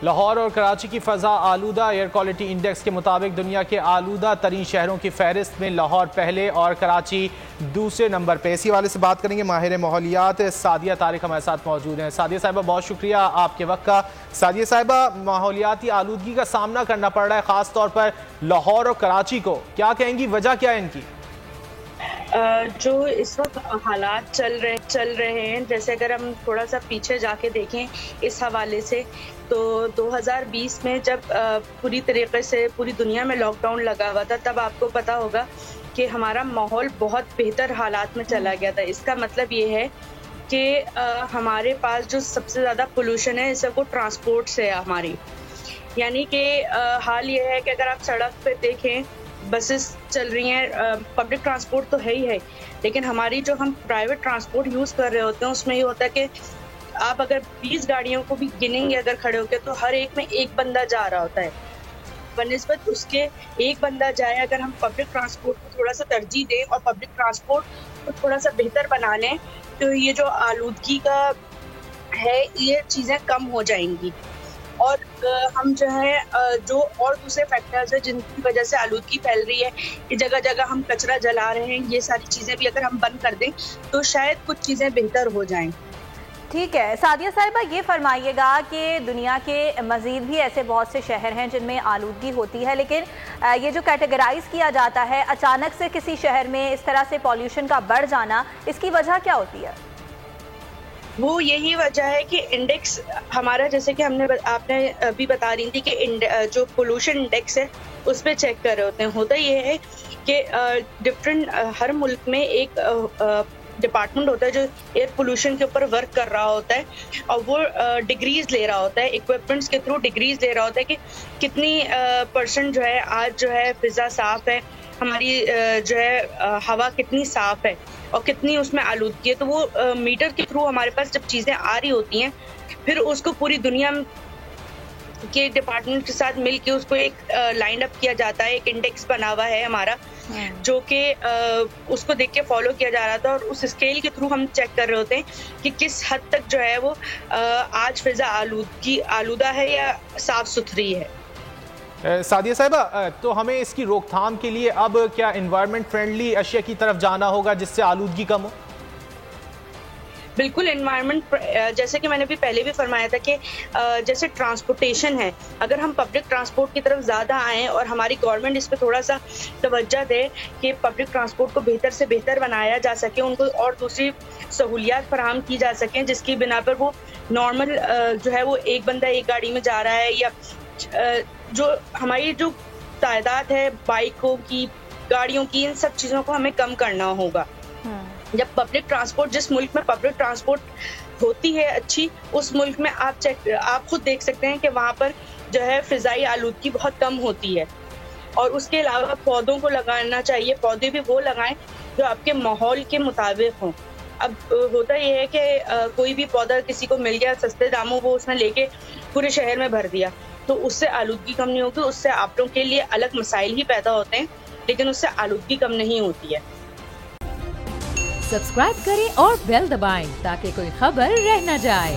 لاہور اور کراچی کی فضا آلودہ۔ ایئر کوالٹی انڈیکس کے مطابق دنیا کے آلودہ ترین شہروں کی فہرست میں لاہور پہلے اور کراچی دوسرے نمبر پہ۔ اسی حوالے سے بات کریں گے ماہر ماحولیات سعدیہ طارق ہمارے ساتھ موجود ہیں۔ سعدیہ صاحبہ بہت شکریہ آپ کے وقت کا۔ سعدیہ صاحبہ، ماحولیاتی آلودگی کا سامنا کرنا پڑ رہا ہے خاص طور پر لاہور اور کراچی کو، کیا کہیں گی، وجہ کیا ہے ان کی؟ جو اس وقت حالات چل رہے ہیں، جیسے اگر ہم تھوڑا سا پیچھے جا کے دیکھیں اس حوالے سے، تو 2020 میں جب پوری طریقے سے پوری دنیا میں لاک ڈاؤن لگا ہوا تھا، تب آپ کو پتا ہوگا کہ ہمارا ماحول بہت بہتر حالات میں چلا گیا تھا۔ اس کا مطلب یہ ہے کہ ہمارے پاس جو سب سے زیادہ پولوشن ہے، اس سے وہ ٹرانسپورٹ سے ہے ہماری، یعنی کہ حال یہ ہے کہ اگر آپ سڑک پہ دیکھیں بسز چل رہی ہیں، پبلک ٹرانسپورٹ تو ہے ہی ہے، لیکن ہماری جو ہم پرائیویٹ ٹرانسپورٹ یوز کر رہے ہوتے ہیں اس میں یہ ہوتا ہے کہ آپ اگر 20 گاڑیوں کو بھی گنیں گے اگر کھڑے ہو کے، تو ہر ایک میں ایک بندہ جا رہا ہوتا ہے۔ بنسبت اس کے ایک بندہ جائے، اگر ہم پبلک ٹرانسپورٹ کو تھوڑا سا ترجیح دیں اور پبلک ٹرانسپورٹ کو تھوڑا سا بہتر بنا لیں، تو یہ جو آلودگی کا ہے یہ چیزیں کم ہو جائیں گی۔ اور ہم جو ہے جو اور دوسرے فیکٹرز ہیں جن کی وجہ سے آلودگی پھیل رہی ہے، کہ جگہ جگہ ہم کچرا جلا رہے ہیں، یہ ساری چیزیں بھی اگر ہم بند کر دیں تو شاید کچھ چیزیں بہتر ہو جائیں۔ ٹھیک ہے سعدیہ صاحبہ، یہ فرمائیے گا کہ دنیا کے مزید بھی ایسے بہت سے شہر ہیں جن میں آلودگی ہوتی ہے، لیکن یہ جو کیٹیگرائز کیا جاتا ہے اچانک سے کسی شہر میں اس طرح سے پولیوشن کا بڑھ جانا، اس کی وجہ کیا ہوتی ہے؟ وہ یہی وجہ ہے کہ انڈیکس ہمارا، جیسے کہ آپ نے ابھی بتا رہی تھی کہ جو پولوشن انڈیکس ہے اس پہ چیک کر رہے ہوتے ہیں۔ ہوتا یہ ہے کہ ہر ملک میں ایک ڈپارٹمنٹ ہوتا ہے جو ایئر پولوشن کے اوپر ورک کر رہا ہوتا ہے، اور وہ ڈگریز لے رہا ہوتا ہے، اکوپمنٹس کے تھرو ڈگریز لے رہا ہوتا ہے کہ کتنی پرسنٹ جو ہے آج جو ہے فضا صاف ہے، ہماری جو ہے ہوا کتنی صاف ہے اور کتنی اس میں آلودگی ہے۔ تو وہ میٹر کے تھرو ہمارے پاس جب چیزیں آ رہی ہوتی ہیں، پھر اس کو پوری دنیا کے ڈپارٹمنٹ کے ساتھ مل کے اس کو ایک لائن اپ کیا جاتا ہے، ایک انڈیکس بنا ہوا ہے ہمارا، جو کہ اس کو دیکھ کے فالو کیا جا رہا تھا، اور اس اسکیل کے تھرو ہم چیک کر رہے ہوتے ہیں کہ کس حد تک جو ہے وہ آج فضا آلودہ ہے یا صاف ستھری ہے۔ سعدیہ صاحبہ، تو ہمیں اس کی روک تھام کے لیے اب کیا انوائرمنٹ فرینڈلی اشیاء کی طرف جانا ہوگا جس سے آلودگی کم ہو؟ بالکل، انوائرمنٹ، جیسے کہ میں نے بھی پہلے بھی فرمایا تھا کہ جیسے ٹرانسپورٹیشن ہے، اگر ہم پبلک ٹرانسپورٹ کی طرف زیادہ آئیں اور ہماری گورنمنٹ اس پہ تھوڑا سا توجہ دے کہ پبلک ٹرانسپورٹ کو بہتر سے بہتر بنایا جا سکے، ان کو اور دوسری سہولیات فراہم کی جا سکیں جس کی بنا پر وہ نارمل جو ہے وہ ایک بندہ ایک گاڑی میں جا رہا ہے، یا جو ہماری جو تعداد ہے بائکوں کی، گاڑیوں کی، ان سب چیزوں کو ہمیں کم کرنا ہوگا۔ جب پبلک ٹرانسپورٹ، جس ملک میں پبلک ٹرانسپورٹ ہوتی ہے اچھی، اس ملک میں آپ خود دیکھ سکتے ہیں کہ وہاں پر جو ہے فضائی آلودگی بہت کم ہوتی ہے۔ اور اس کے علاوہ پودوں کو لگانا چاہیے، پودے بھی وہ لگائیں جو آپ کے ماحول کے مطابق ہوں۔ اب ہوتا یہ ہے کہ کوئی بھی پودا کسی کو مل گیا سستے داموں، وہ اس نے لے کے پورے شہر میں بھر دیا، تو اس سے آلودگی کم نہیں ہوگی، اس سے آپ لوگوں کے لیے الگ مسائل ہی پیدا ہوتے ہیں، لیکن اس سے آلودگی کم نہیں ہوتی ہے۔ سبسکرائب کریں اور بیل دبائیں تاکہ کوئی خبر رہ نہ جائے۔